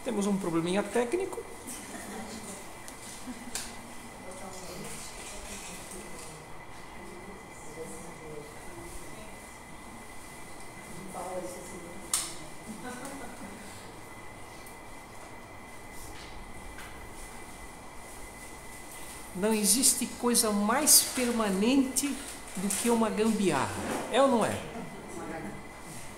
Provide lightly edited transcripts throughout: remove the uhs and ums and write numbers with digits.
Temos um probleminha técnico. Não existe coisa mais permanente do que uma gambiarra. É ou não é?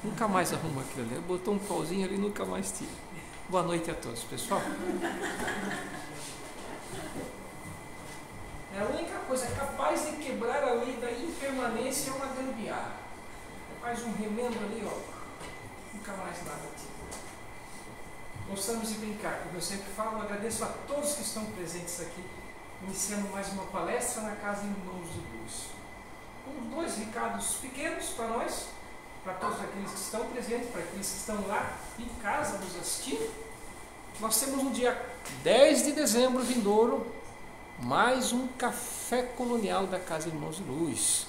Nunca mais arruma aquilo ali. Botou um pauzinho ali, nunca mais tira. Boa noite a todos, pessoal. É a única coisa capaz de quebrar a lei da impermanência é uma gambiarra. Faz um remendo ali, ó. Nunca mais nada tira. Gostamos de brincar, como eu sempre falo, agradeço a todos que estão presentes aqui, iniciando mais uma palestra na Casa Irmãos de Luz. Com dois recados pequenos para nós, para todos aqueles que estão presentes, para aqueles que estão lá em casa nos assistindo. Nós temos no dia 10 de dezembro vindouro mais um café colonial da Casa Irmãos de Luz.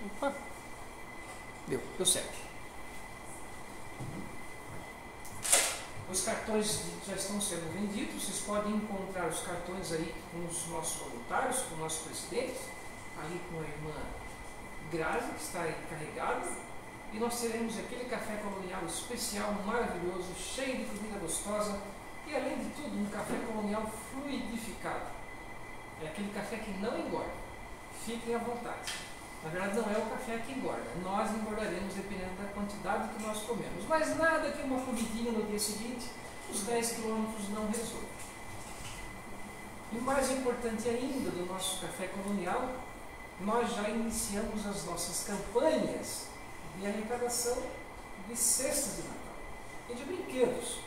Opa! Deu certo. Os cartões já estão sendo vendidos, vocês podem encontrar os cartões aí com os nossos voluntários, com o nosso presidente, ali com a irmã Grazi, que está aí carregada, e nós teremos aquele café colonial especial, maravilhoso, cheio de comida gostosa, e além de tudo, um café colonial fluidificado. É aquele café que não engorda. Fiquem à vontade. Na verdade, não é o café que engorda. Nós engordaremos dependendo da quantidade que nós comemos. Mas nada que uma comidinha no dia seguinte, os 10 quilômetros não resolve. E mais importante ainda do nosso café colonial, nós já iniciamos as nossas campanhas de arrecadação de cestas de Natal e de brinquedos.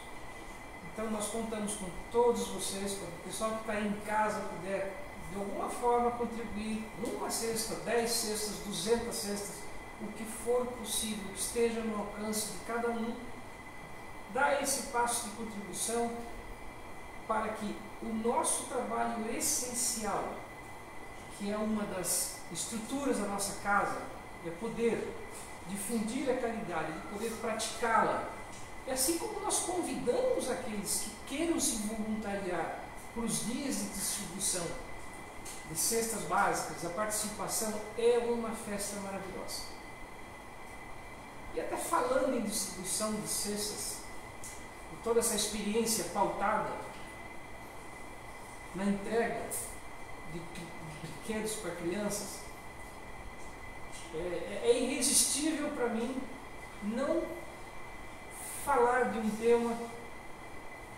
Então nós contamos com todos vocês, para o pessoal que está aí em casa puder de alguma forma contribuir, uma cesta, 10 cestas, 200 cestas, o que for possível, que esteja no alcance de cada um, dá esse passo de contribuição para que o nosso trabalho essencial, que é uma das estruturas da nossa casa, é poder difundir a caridade, de poder praticá-la. E assim como nós convidamos aqueles que queiram se voluntariar para os dias de distribuição de cestas básicas, a participação é uma festa maravilhosa. E até falando em distribuição de cestas, e toda essa experiência pautada na entrega de brinquedos para crianças, é irresistível para mim não falar de um tema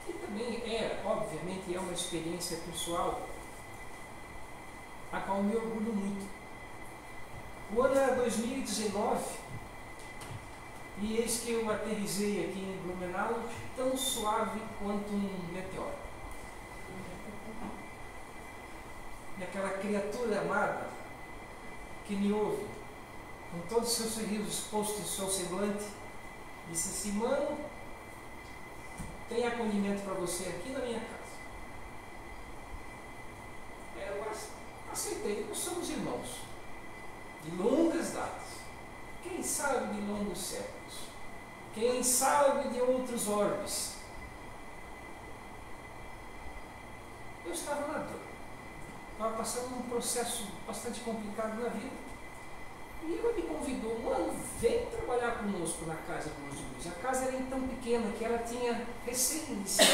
que também obviamente, é uma experiência pessoal, a qual me orgulho muito. O ano era 2019 e eis que eu aterrissei aqui em Blumenau tão suave quanto um meteoro. E aquela criatura amada que me ouve, com todo o seu sorriso exposto em seu semblante, disse assim: mano, tem acolhimento para você aqui na minha casa. Eu aceitei, nós somos irmãos de longas datas, quem sabe de longos séculos, quem sabe de outros orbes. Eu estava na dor, estava passando um processo bastante complicado na vida, e ela me convidou: mano, vem trabalhar conosco na Casa Irmãos de Luz. A casa era então pequena que ela tinha recém-iniciado,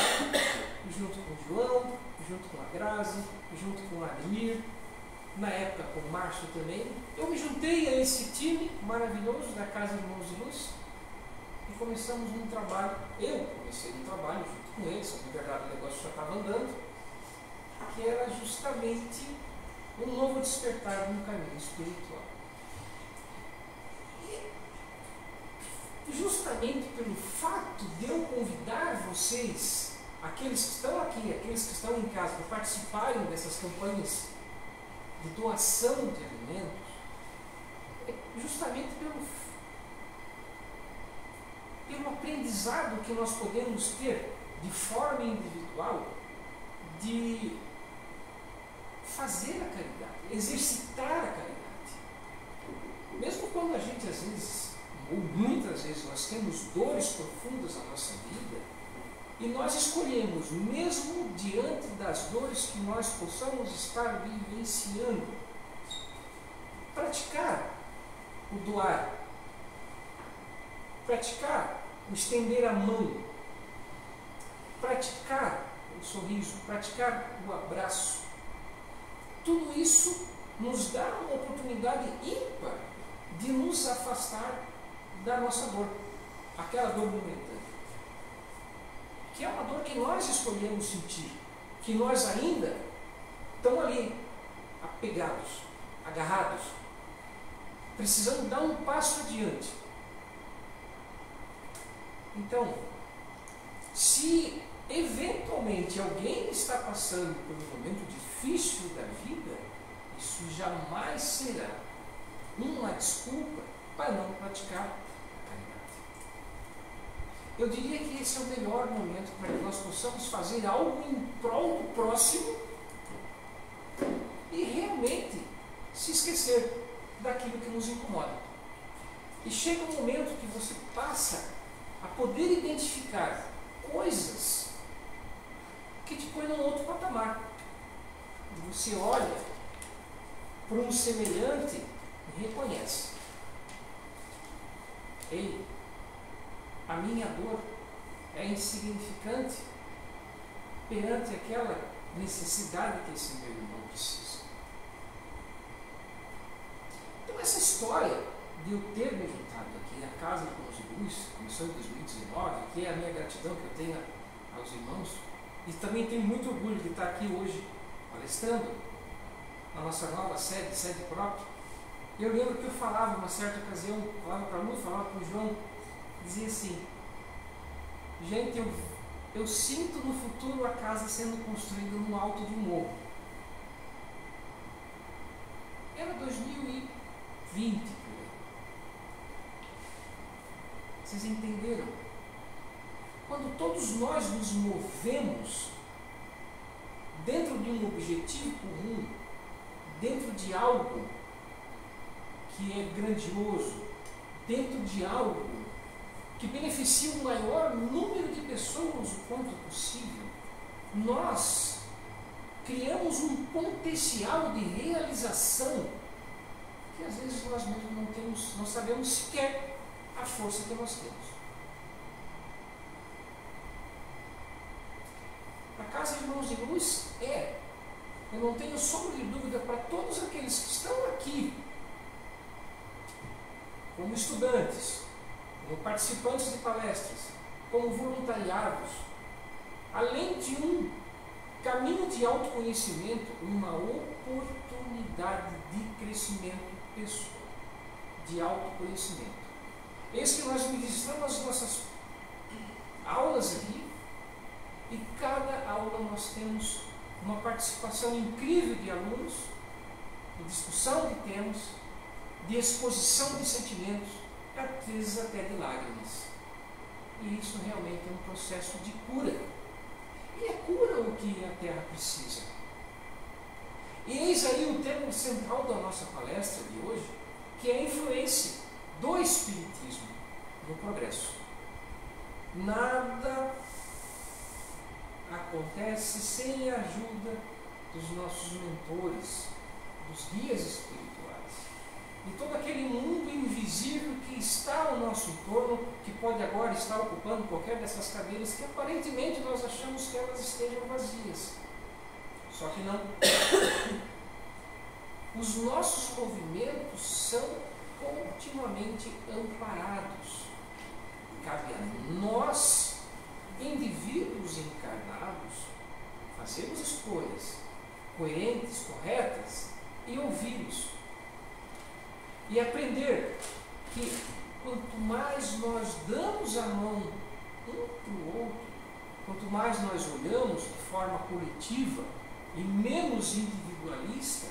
junto com o João, junto com a Grazi, junto com o Ademir, na época com o Márcio também. Eu me juntei a esse time maravilhoso da Casa Irmãos de Luz e começamos um trabalho. Eu comecei um trabalho junto com eles, na verdade o negócio já estava andando, que era justamente um novo despertar no caminho espiritual. E justamente pelo fato de eu convidar vocês, aqueles que estão aqui, aqueles que estão em casa, para participarem dessas campanhas de doação de alimentos, justamente pelo aprendizado que nós podemos ter de forma individual de fazer a caridade, exercitar a caridade. Mesmo quando a gente às vezes, ou muitas vezes, nós temos dores profundas na nossa vida, E nós escolhemos, mesmo diante das dores que nós possamos estar vivenciando, praticar o doar, praticar o estender a mão, praticar o sorriso, praticar o abraço. Tudo isso nos dá uma oportunidade ímpar de nos afastar da nossa dor, aquela dor momentânea, que é uma dor que nós escolhemos sentir, que nós ainda estamos ali, apegados, agarrados, precisando dar um passo adiante. Então, se eventualmente alguém está passando por um momento difícil da vida, isso jamais será uma desculpa para não praticar a caridade. Eu diria que esse é o melhor momento para que nós possamos fazer algo em prol do próximo e realmente se esquecer daquilo que nos incomoda. E chega um momento que você passa a poder identificar coisas que te põem num outro patamar. Você olha para um semelhante e reconhece: ei, a minha dor é insignificante perante aquela necessidade que esse meu irmão precisa. Então essa história de eu ter me juntado aqui na Casa de Pães de Luz, começou em 2019, que é a minha gratidão que eu tenho aos irmãos, e também tenho muito orgulho de estar aqui hoje palestrando na nossa nova sede própria. Eu lembro que eu falava uma certa ocasião, falava para a Lu, falava para o João, dizia assim: gente, eu sinto no futuro a casa sendo construída no alto de um morro. Era 2020, por aí. Vocês entenderam? Quando todos nós nos movemos dentro de um objetivo comum, dentro de algo que é grandioso, dentro de algo que beneficia o maior número de pessoas o quanto possível, nós criamos um potencial de realização que às vezes nós mesmos não temos, não sabemos sequer a força que nós temos. A Casa de Irmãos de Luz eu não tenho sombra de dúvida, para todos aqueles que estão aqui como estudantes, como participantes de palestras, como voluntariados, além de um caminho de autoconhecimento, uma oportunidade de crescimento pessoal, de autoconhecimento. Eis que nós ministramos as nossas aulas aqui, e cada aula nós temos uma participação incrível de alunos, de discussão de temas, de exposição de sentimentos, às vezes até de lágrimas. E isso realmente é um processo de cura. E é cura o que a Terra precisa. E eis aí o tema central da nossa palestra de hoje, que é a influência do Espiritismo no progresso. Nada acontece sem a ajuda dos nossos mentores, dos guias espirituais, e todo aquele mundo invisível que está ao nosso entorno, que pode agora estar ocupando qualquer dessas cadeiras que aparentemente nós achamos que elas estejam vazias. Só que não. Os nossos movimentos são continuamente amparados. Cabe a nós, indivíduos encarnados, fazermos escolhas coerentes, corretas e ouvi-los. E aprender que quanto mais nós damos a mão um para o outro, quanto mais nós olhamos de forma coletiva e menos individualista,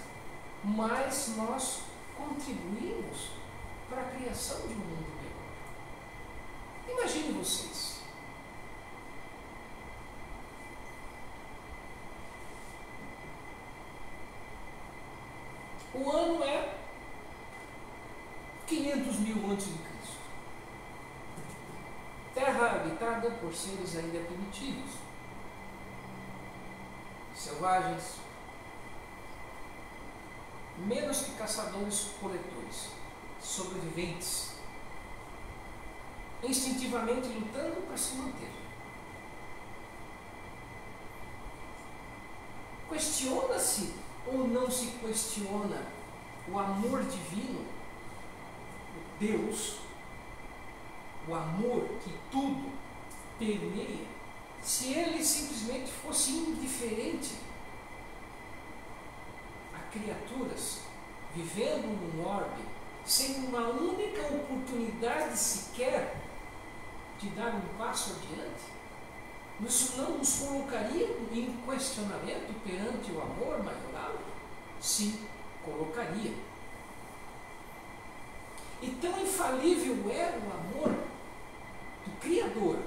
mais nós contribuímos para a criação de um mundo melhor. Imagine vocês. O ano é 500 mil antes de Cristo. Terra terra habitada por seres ainda primitivos, selvagens, menos que caçadores-coletores, sobreviventes, instintivamente lutando para se manter. Questiona-se ou não se questiona o amor divino, o Deus, o amor que tudo permeia, se ele simplesmente fosse indiferente a criaturas vivendo num orbe, sem uma única oportunidade sequer de dar um passo adiante? Isso não nos colocaria em questionamento perante o amor maioral? Sim, colocaria. E tão infalível era o amor do Criador,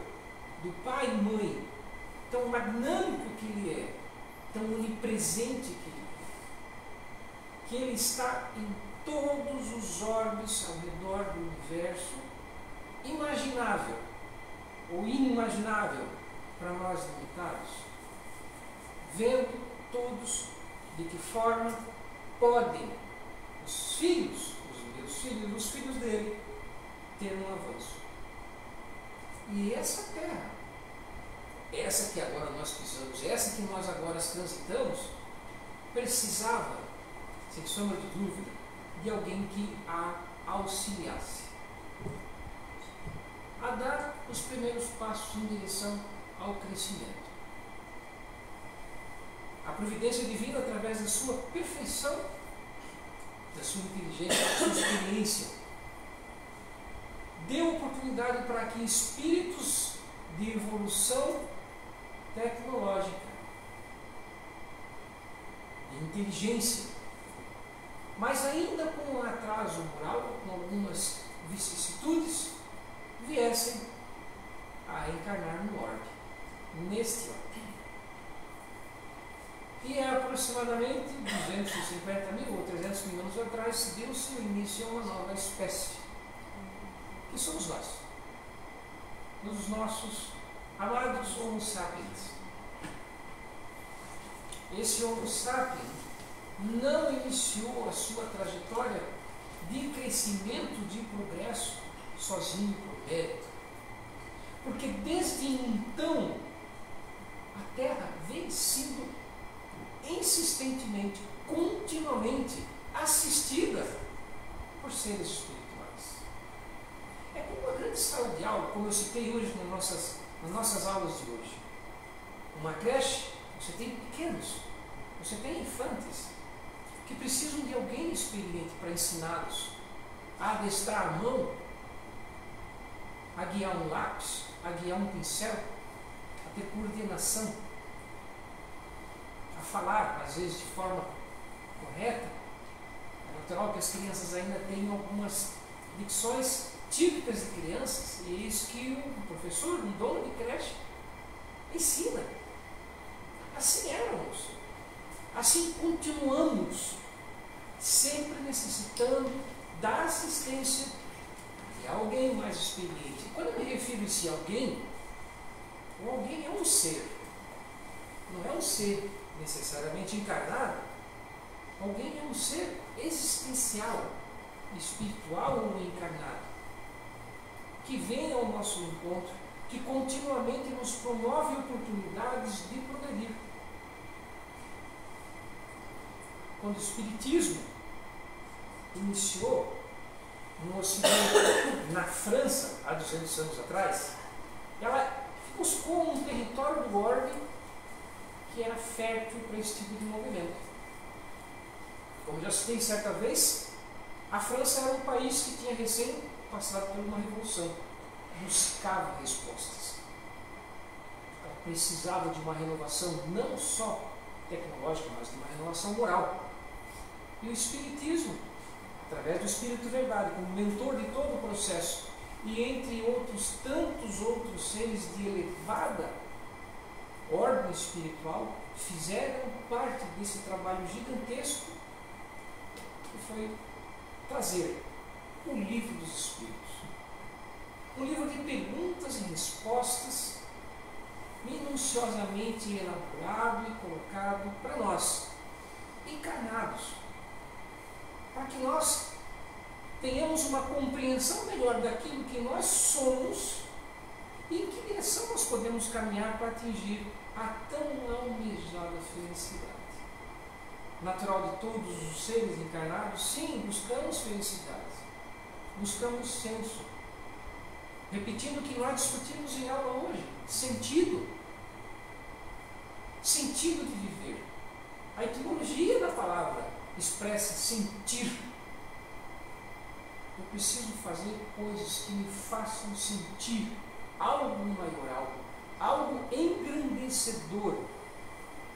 do Pai e Mãe, tão magnânimo que Ele é, tão onipresente que Ele é, que Ele está em todos os orbes ao redor do universo, imaginável ou inimaginável para nós limitados, vendo todos de que forma podem os filhos, os meus filhos, os filhos dele, ter um avanço. E essa terra, essa que agora nós pisamos, essa que nós agora transitamos, precisava, sem sombra de dúvida, de alguém que a auxiliasse a dar os primeiros passos em direção ao crescimento. A providência divina, através da sua perfeição, da sua inteligência, da sua experiência, deu oportunidade para que espíritos de evolução tecnológica, de inteligência, mas ainda com um atraso moral, com algumas vicissitudes, viessem a encarnar no orbe, neste orbe. E aproximadamente 250 mil ou 300 mil anos atrás deu-se o início a uma nova espécie, que somos nós, os nossos amados Homo sapiens. Esse Homo sapiens não iniciou a sua trajetória de crescimento, de progresso, sozinho por mérito. Porque desde então, a Terra vem sendo insistentemente, continuamente assistida por seres espirituais. É como uma grande sala de aula, como eu citei hoje nas nossas aulas de hoje. Uma creche, você tem pequenos, você tem infantes, que precisam de alguém experiente para ensiná-los a adestrar a mão, a guiar um lápis, a guiar um pincel, a ter coordenação, a falar, às vezes, de forma correta. É natural que as crianças ainda tenham algumas dicções típicas de crianças, e é isso que o professor, um dono de creche, ensina. Assim éramos, assim continuamos, sempre necessitando da assistência de alguém mais experiente. Quando eu me refiro a esse alguém, o alguém é um ser, não é um ser necessariamente encarnado. Alguém é um ser existencial, espiritual ou encarnado, que vem ao nosso encontro, que continuamente nos promove oportunidades de progredir. Quando o Espiritismo iniciou no Ocidente, na França, há 200 anos atrás, ela buscou um território do orbe que era fértil para esse tipo de movimento. Como já citei certa vez, a França era um país que tinha recém passado por uma revolução, buscava respostas. Ela precisava de uma renovação não só tecnológica, mas de uma renovação moral. E o Espiritismo, através do Espírito Verdade, como mentor de todo o processo, e entre outros tantos outros seres de elevada ordem espiritual, fizeram parte desse trabalho gigantesco que foi trazer o Livro dos Espíritos. um livro de perguntas e respostas, minuciosamente elaborado e colocado para nós, encarnados, para que nós tenhamos uma compreensão melhor daquilo que nós somos e em que direção nós podemos caminhar para atingir a tão almejada felicidade. Natural de todos os seres encarnados, sim, buscamos felicidade, buscamos senso. Repetindo o que nós discutimos em aula hoje, sentido. Sentido de viver. A etimologia da palavra expressa sentir. Eu preciso fazer coisas que me façam sentir algo maior, algo engrandecedor,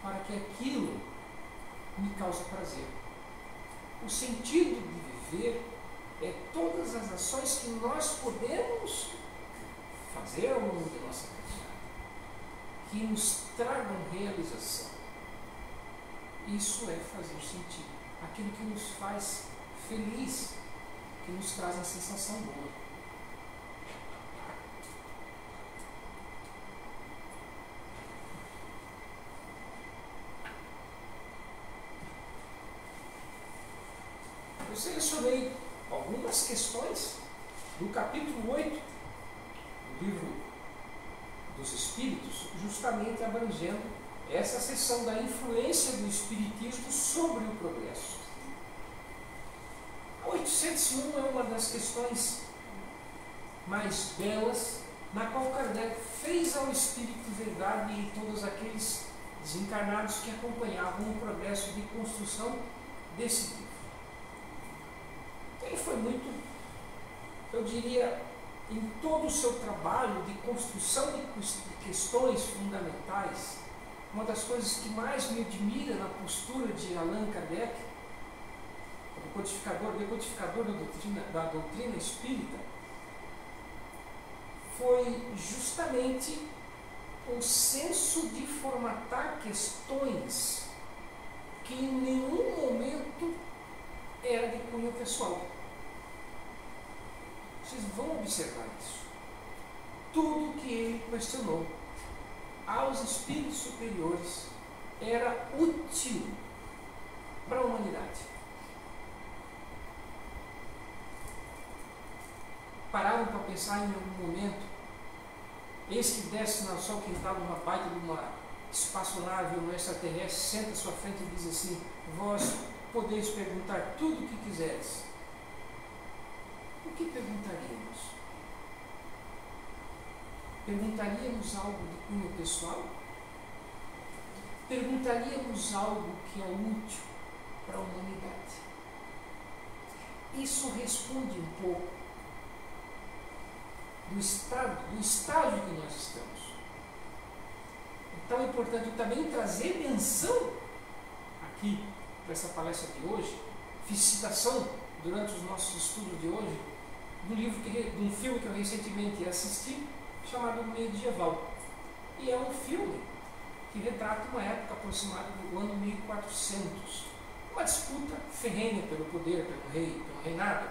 para que aquilo me cause prazer. O sentido de viver é todas as ações que nós podemos fazer ao longo da nossa caminhada, que nos tragam realização. Isso é fazer sentido. Aquilo que nos faz feliz, que nos traz a sensação boa. Eu selecionei algumas questões do capítulo 8 do livro dos Espíritos, justamente abrangendo essa seção da influência do Espiritismo sobre o progresso. A 801 é uma das questões mais belas, na qual Kardec fez ao Espírito verdade e todos aqueles desencarnados que acompanhavam o progresso de construção desse livro. Ele foi muito, eu diria, em todo o seu trabalho de construção de questões fundamentais, uma das coisas que mais me admira na postura de Allan Kardec, decodificador da doutrina espírita, foi justamente o senso de formatar questões que em nenhum momento era de cunho pessoal. Vocês vão observar isso. Tudo que ele questionou aos espíritos superiores era útil para a humanidade. Pararam para pensar em algum momento, eis que desce no seu quintal uma baita de uma espaçonave ou um extraterrestre, senta à sua frente e diz assim: vós podeis perguntar tudo o que quiseres. O que perguntaríamos? Perguntaríamos algo de cunho pessoal? Perguntaríamos algo que é útil para a humanidade? Isso responde um pouco do estágio que nós estamos. Então é importante também trazer menção aqui para essa palestra de hoje, fiz citação durante os nossos estudos de hoje de um filme que eu recentemente assisti, chamado Medieval. E é um filme que retrata uma época aproximada do ano 1400, uma disputa ferrenha pelo poder, pelo rei, pelo reinado,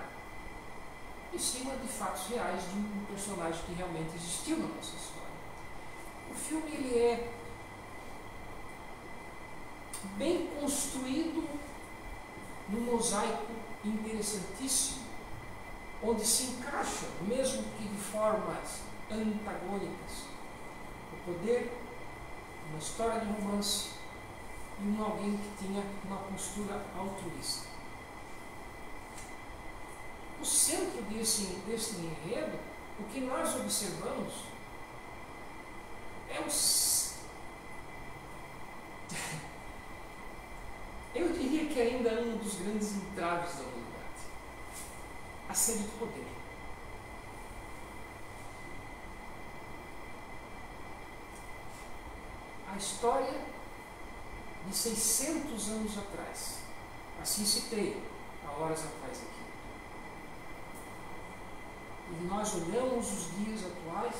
em cima de fatos reais de um personagem que realmente existiu na nossa história. O filme ele é bem construído num mosaico interessantíssimo, onde se encaixa, mesmo que de formas antagônicas, o poder, uma história de romance e alguém que tinha uma postura altruísta. No centro desse enredo, o que nós observamos é eu diria que ainda é um dos grandes entraves da humanidade: a sede de poder. A história de 600 anos atrás, assim citei há horas atrás aqui, e nós olhamos os dias atuais,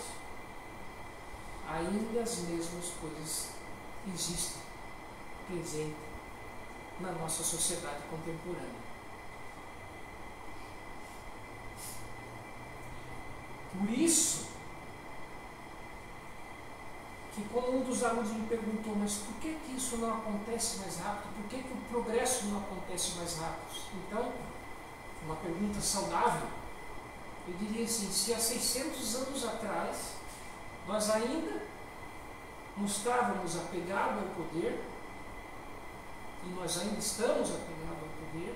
ainda as mesmas coisas existem, presentes na nossa sociedade contemporânea. Por isso que quando um dos alunos me perguntou, mas por que isso não acontece mais rápido? Por que o progresso não acontece mais rápido? Então, uma pergunta saudável, eu diria assim, se há 600 anos atrás nós ainda nos estávamos apegados ao poder, e nós ainda estamos apegados ao poder,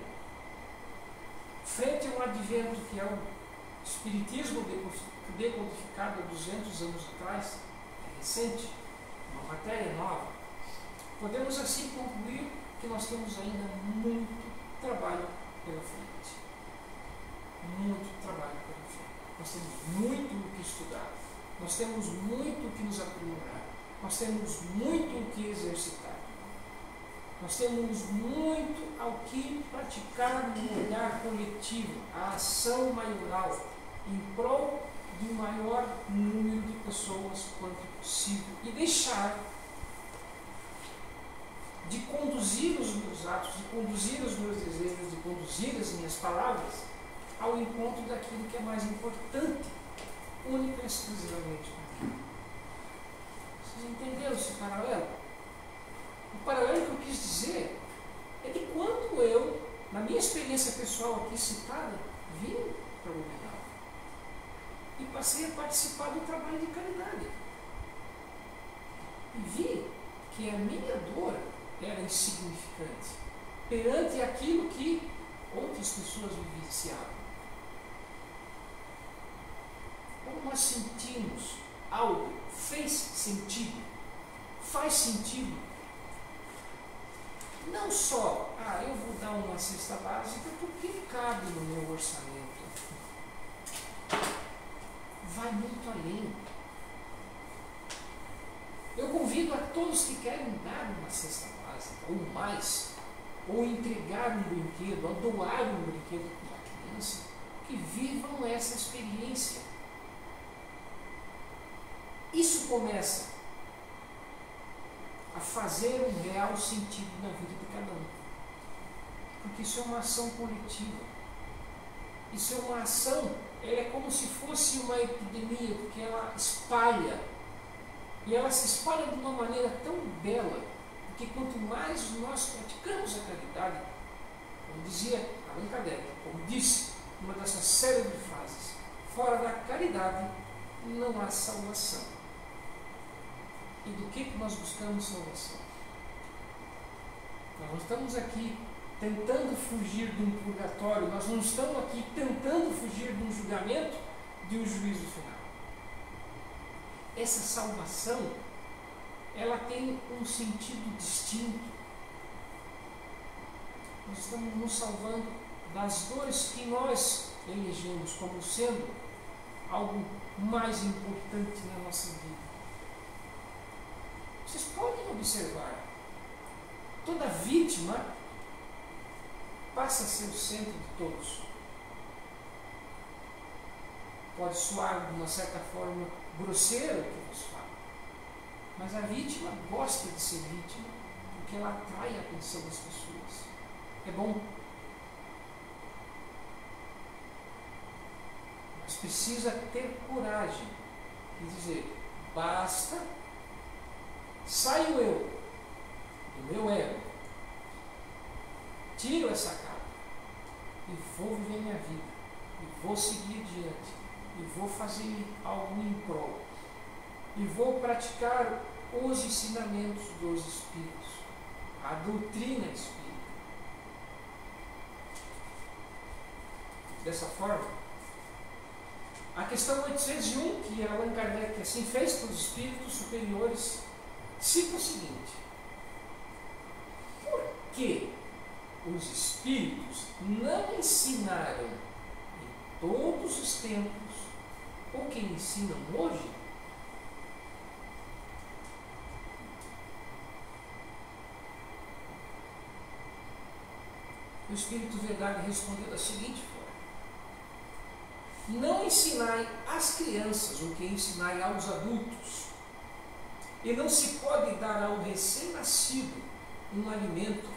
frente a um advento que é o Espiritismo decodificado há 200 anos atrás, é recente, uma matéria nova, podemos assim concluir que nós temos ainda muito trabalho pela frente. Muito trabalho pela frente. Nós temos muito o que estudar, nós temos muito o que nos aprimorar, nós temos muito o que exercitar, nós temos muito ao que praticar no olhar coletivo, a ação maioral, em prol de um maior número de pessoas quanto possível, e deixar de conduzir os meus atos, de conduzir os meus desejos, de conduzir as minhas palavras ao encontro daquilo que é mais importante, única e exclusivamente comigo. Vocês entenderam esse paralelo? O paralelo que eu quis dizer é que quando eu, na minha experiência pessoal aqui citada, vim para o Blumenau e passei a participar do trabalho de caridade, e vi que a minha dor era insignificante perante aquilo que outras pessoas vivenciavam. Quando nós sentimos algo, fez sentido, faz sentido, não só, eu vou dar uma cesta básica porque cabe no meu orçamento. Vai muito além. Eu convido a todos que querem dar uma cesta básica, ou mais, ou entregar um brinquedo, ou doar um brinquedo para uma criança, que vivam essa experiência. Isso começa a fazer um real sentido na vida de cada um. Porque isso é uma ação coletiva. Isso é uma ação, ela é como se fosse uma epidemia, porque ela espalha. E ela se espalha de uma maneira tão bela, porque quanto mais nós praticamos a caridade, como dizia Allan Kardec, como disse uma dessas célebres frases, fora da caridade não há salvação. E do que nós buscamos salvação? Nós não estamos aqui tentando fugir de um purgatório, nós não estamos aqui tentando fugir de um julgamento, de um juízo final. Essa salvação, ela tem um sentido distinto. Nós estamos nos salvando das dores que nós elegemos como sendo algo mais importante na nossa vida. Vocês podem observar, toda vítima passa a ser o centro de todos. Pode soar de uma certa forma grosseiro o que eu vos falo, mas a vítima gosta de ser vítima porque ela atrai a atenção das pessoas. É bom, mas precisa ter coragem de dizer: basta, saio eu do meu ego, tiro essa capa e vou viver minha vida, e vou seguir adiante, e vou fazer algo em prol, e vou praticar os ensinamentos dos Espíritos, a doutrina espírita. Dessa forma, a questão 801, que Allan Kardec assim fez para os Espíritos superiores, cita o seguinte: por que os Espíritos não ensinaram em todos os tempos o que ensinam hoje? O Espírito Verdade respondeu da seguinte forma: não ensinai às crianças o que ensinai aos adultos, e não se pode dar ao recém-nascido um alimento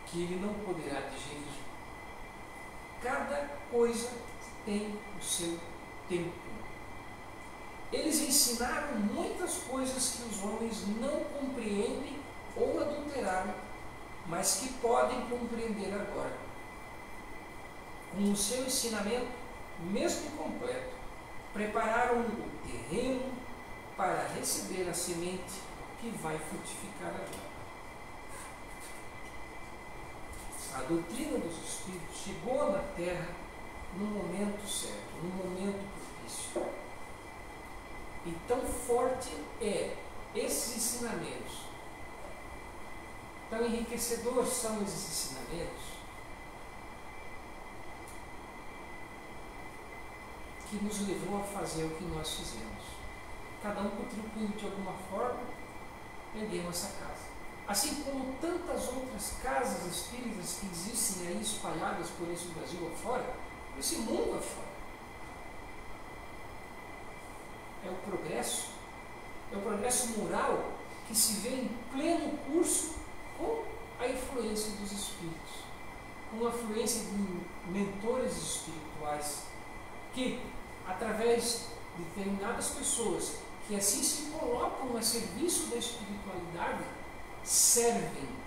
que ele não poderá digerir. Cada coisa tem o seu tempo. Eles ensinaram muitas coisas que os homens não compreendem ou adulteraram, mas que podem compreender agora. Com o seu ensinamento, mesmo incompleto, prepararam o terreno para receber a semente que vai frutificar agora. A doutrina dos Espíritos chegou na Terra no momento certo, no momento propício. E tão forte é esses ensinamentos, tão enriquecedores são esses ensinamentos, que nos levou a fazer o que nós fizemos. Cada um contribuindo de alguma forma, erguemos essa casa. Assim como tantas outras casas espíritas que existem aí espalhadas por esse Brasil afora, por esse mundo afora. É o progresso moral que se vê em pleno curso com a influência dos espíritos, com a influência de mentores espirituais, que, através de determinadas pessoas que assim se colocam a serviço da espiritualidade, servem.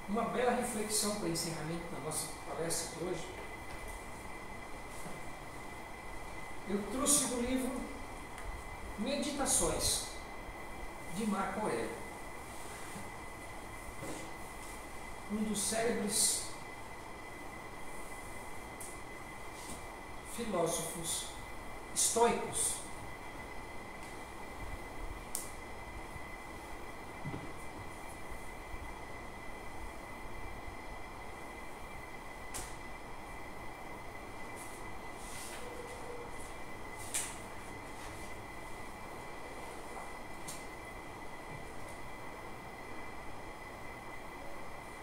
Uma bela reflexão para encerramento da nossa palestra de hoje. Eu trouxe do livro Meditações, de Marco Aurélio, um dos célebres filósofos estoicos.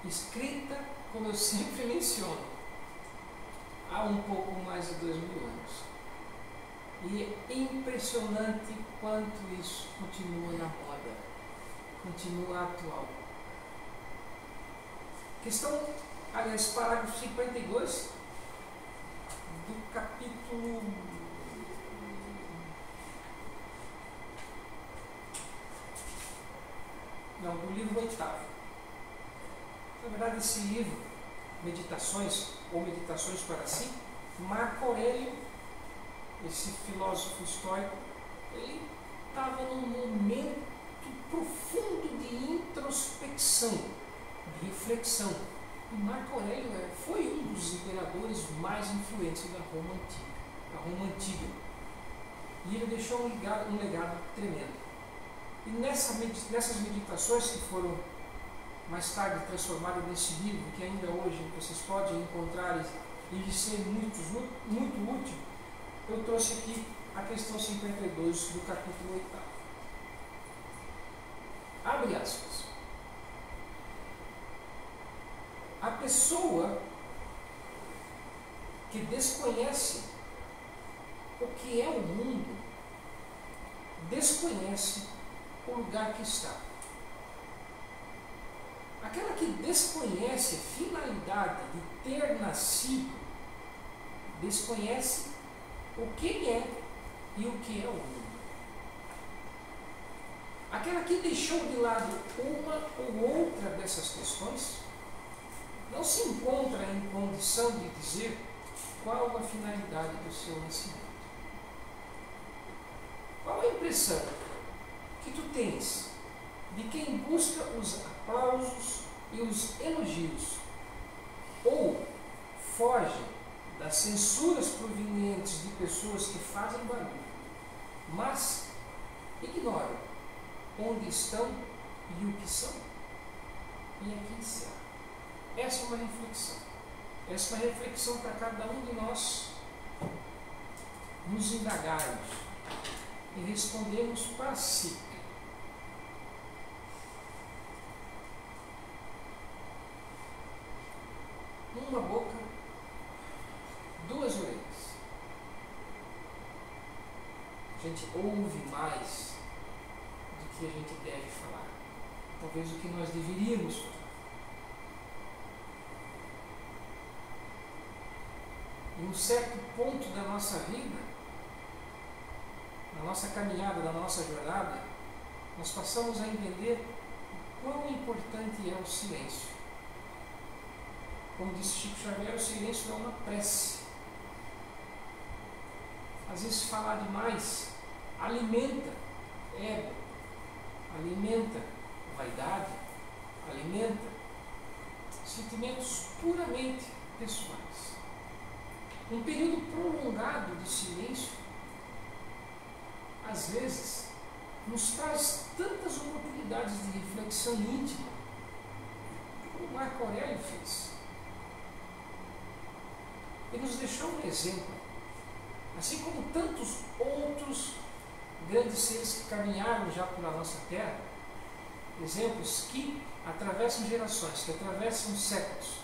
Escrita, como eu sempre menciono, há um pouco mais de 2000 anos. E é impressionante quanto isso continua na moda, continua atual. Parágrafo 52 do capítulo do livro 8º. Na verdade, esse livro, Meditações, ou Meditações para si, Marco Aurélio, esse filósofo estoico, ele estava num momento profundo de introspecção, de reflexão. E Marco Aurélio foi um dos imperadores mais influentes da Roma Antiga. E ele deixou um legado tremendo. E nessas meditações que foram mais tarde transformado nesse livro, que ainda hoje vocês podem encontrar e lhe ser muito útil, eu trouxe aqui a questão 52 do capítulo 8º. Abre aspas. A pessoa que desconhece o que é o mundo, desconhece o lugar que está. Aquela que desconhece a finalidade de ter nascido, desconhece o que é e o que é o mundo. Aquela que deixou de lado uma ou outra dessas questões, não se encontra em condição de dizer qual a finalidade do seu nascimento. Qual a impressão que tu tens de quem busca os aplausos e os elogios, ou foge das censuras provenientes de pessoas que fazem barulho, mas ignoram onde estão e o que são? E aqui encerra. Essa é uma reflexão. Essa é uma reflexão para cada um de nós nos indagarmos e respondermos para si. Uma boca, duas orelhas. A gente ouve mais do que a gente deve falar, talvez o que nós deveríamos falar. Em um certo ponto da nossa vida, na nossa caminhada, na nossa jornada, nós passamos a entender o quão importante é o silêncio. Como disse Chico Xavier, o silêncio é uma prece. Às vezes falar demais alimenta ego, alimenta vaidade, alimenta sentimentos puramente pessoais. Um período prolongado de silêncio, às vezes, nos traz tantas oportunidades de reflexão íntima, como Marco Aurélio fez. Ele nos deixou um exemplo, assim como tantos outros grandes seres que caminharam já pela nossa terra, exemplos que atravessam gerações, que atravessam séculos,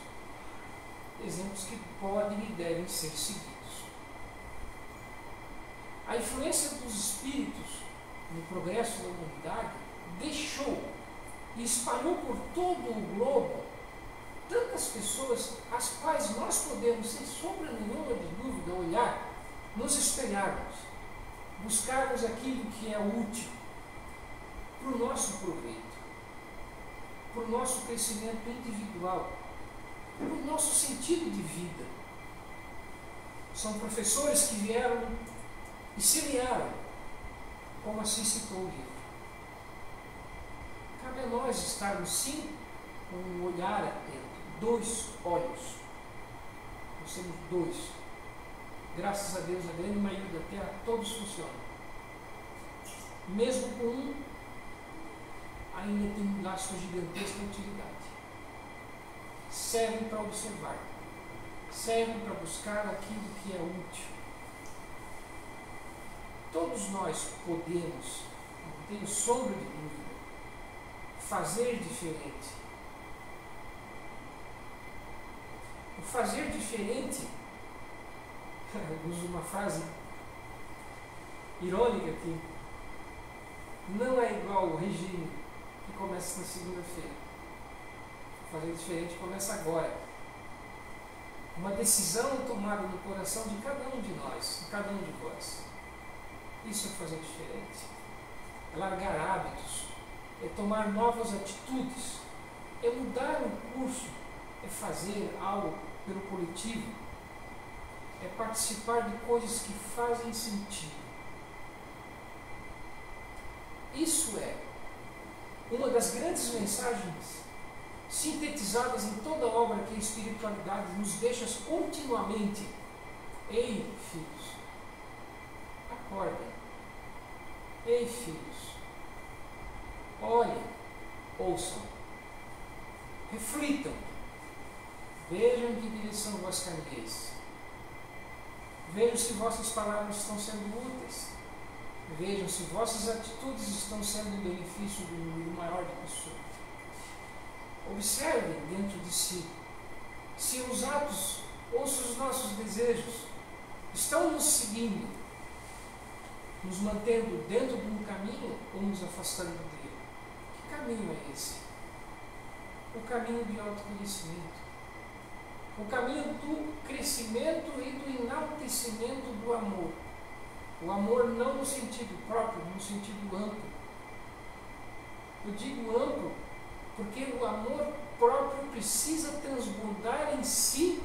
exemplos que podem e devem ser seguidos. A influência dos espíritos no progresso da humanidade deixou e espalhou por todo o globo tantas pessoas às quais nós podemos, sem sombra nenhuma de dúvida, olhar, nos espelharmos, buscarmos aquilo que é útil para o nosso proveito, para o nosso crescimento individual, para o nosso sentido de vida. São professores que vieram e semearam, como assim citou o livro. Cabe a nós estarmos sim com um olhar atento, dois olhos. Nós temos dois. Graças a Deus, a grande maioria da Terra, todos funcionam. Mesmo com um, ainda tem lá sua gigantesca utilidade. Servem para observar, servem para buscar aquilo que é útil. Todos nós podemos, não tenho sombra de dúvida, fazer diferente. O fazer diferente, uso uma frase irônica aqui, não é igual ao regime que começa na segunda-feira. Fazer diferente começa agora. Uma decisão tomada no coração de cada um de nós, de cada um de vós. Isso é fazer diferente. É largar hábitos, é tomar novas atitudes, é mudar o curso, é fazer algo pelo coletivo, é participar de coisas que fazem sentido. Isso é uma das grandes mensagens sintetizadas em toda a obra que a espiritualidade nos deixa continuamente. Ei, filhos, acordem. Ei, filhos, olhem, ouçam, reflitam, vejam em que direção vós caminheis, vejam se vossas palavras estão sendo úteis, vejam se vossas atitudes estão sendo em benefício do número maior de pessoas. Observem dentro de si se os atos ou se os nossos desejos estão nos seguindo, nos mantendo dentro de um caminho ou nos afastando dele. Que caminho é esse? O caminho do autoconhecimento. O caminho do crescimento e do enaltecimento do amor. O amor não no sentido próprio, no sentido amplo. Eu digo amplo porque o amor próprio precisa transbordar em si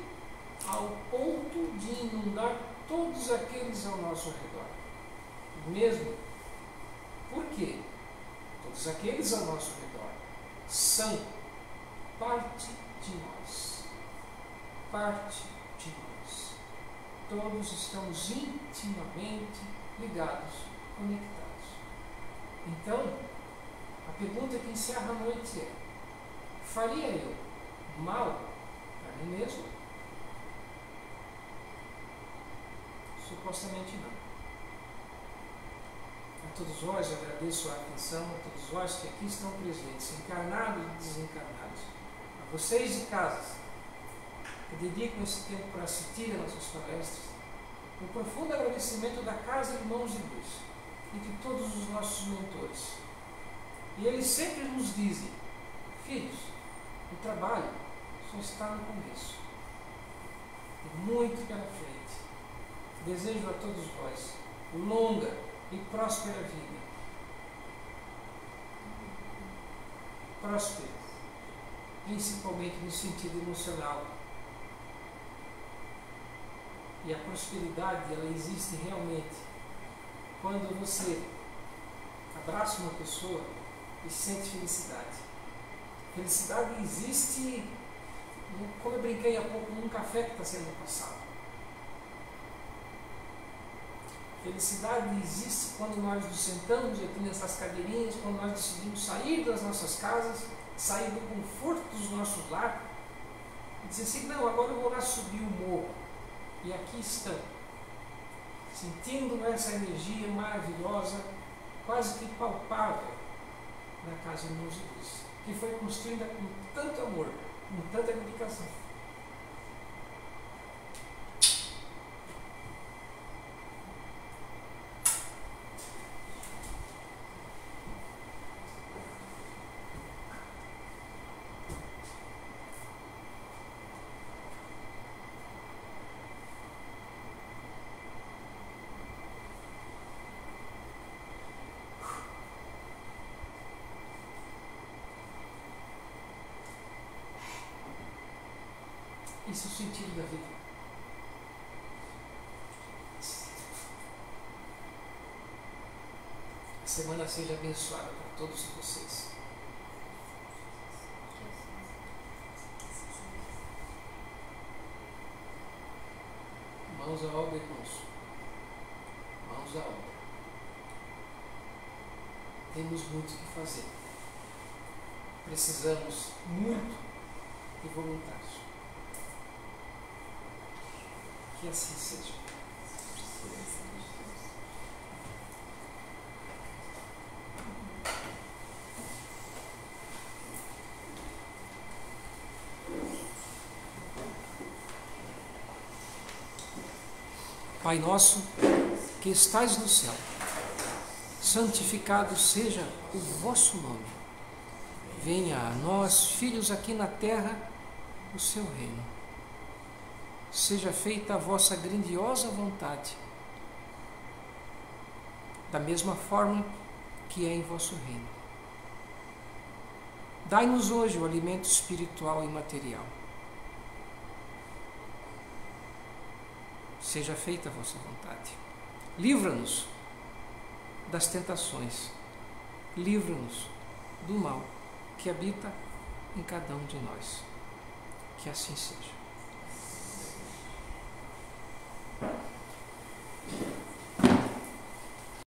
ao ponto de inundar todos aqueles ao nosso redor. Mesmo porque todos aqueles ao nosso redor são parte de nós. Parte de nós. Todos estamos intimamente ligados, conectados. Então, a pergunta que encerra a noite é: faria eu mal para mim mesmo? Supostamente não. A todos vós eu agradeço a atenção, a todos vós que aqui estão presentes, encarnados e desencarnados, a vocês de casa, que dedicam esse tempo para assistir a nossas palestras, um profundo agradecimento da Casa Irmãos de Luz e de todos os nossos mentores, E eles sempre nos dizem: filhos, o trabalho só está no começo. Tem muito pela frente. Desejo a todos vós longa e próspera vida. Próspera, principalmente no sentido emocional. E a prosperidade, ela existe realmente quando você abraça uma pessoa e sente felicidade. Felicidade existe, como eu brinquei há pouco, num café que está sendo passado. Felicidade existe quando nós nos sentamos aqui nessas cadeirinhas, quando nós decidimos sair das nossas casas, sair do conforto dos nossos lares e dizer assim: não, agora eu vou lá subir o morro. E aqui estão, sentindo essa energia maravilhosa, quase que palpável, na casa de irmãos de Deus, que foi construída com tanto amor, com tanta dedicação. Esse é o sentido da vida. A semana seja abençoada para todos vocês. Mãos à obra, irmãos. Mãos à obra. Temos muito o que fazer. Precisamos muito de voluntários. Que assim seja. Pai nosso, que estais no céu, santificado seja o vosso nome. Venha a nós, filhos aqui na terra, o seu reino. Seja feita a vossa grandiosa vontade, da mesma forma que é em vosso reino. Dai-nos hoje o alimento espiritual e material. Seja feita a vossa vontade. Livra-nos das tentações. Livra-nos do mal que habita em cada um de nós. Que assim seja.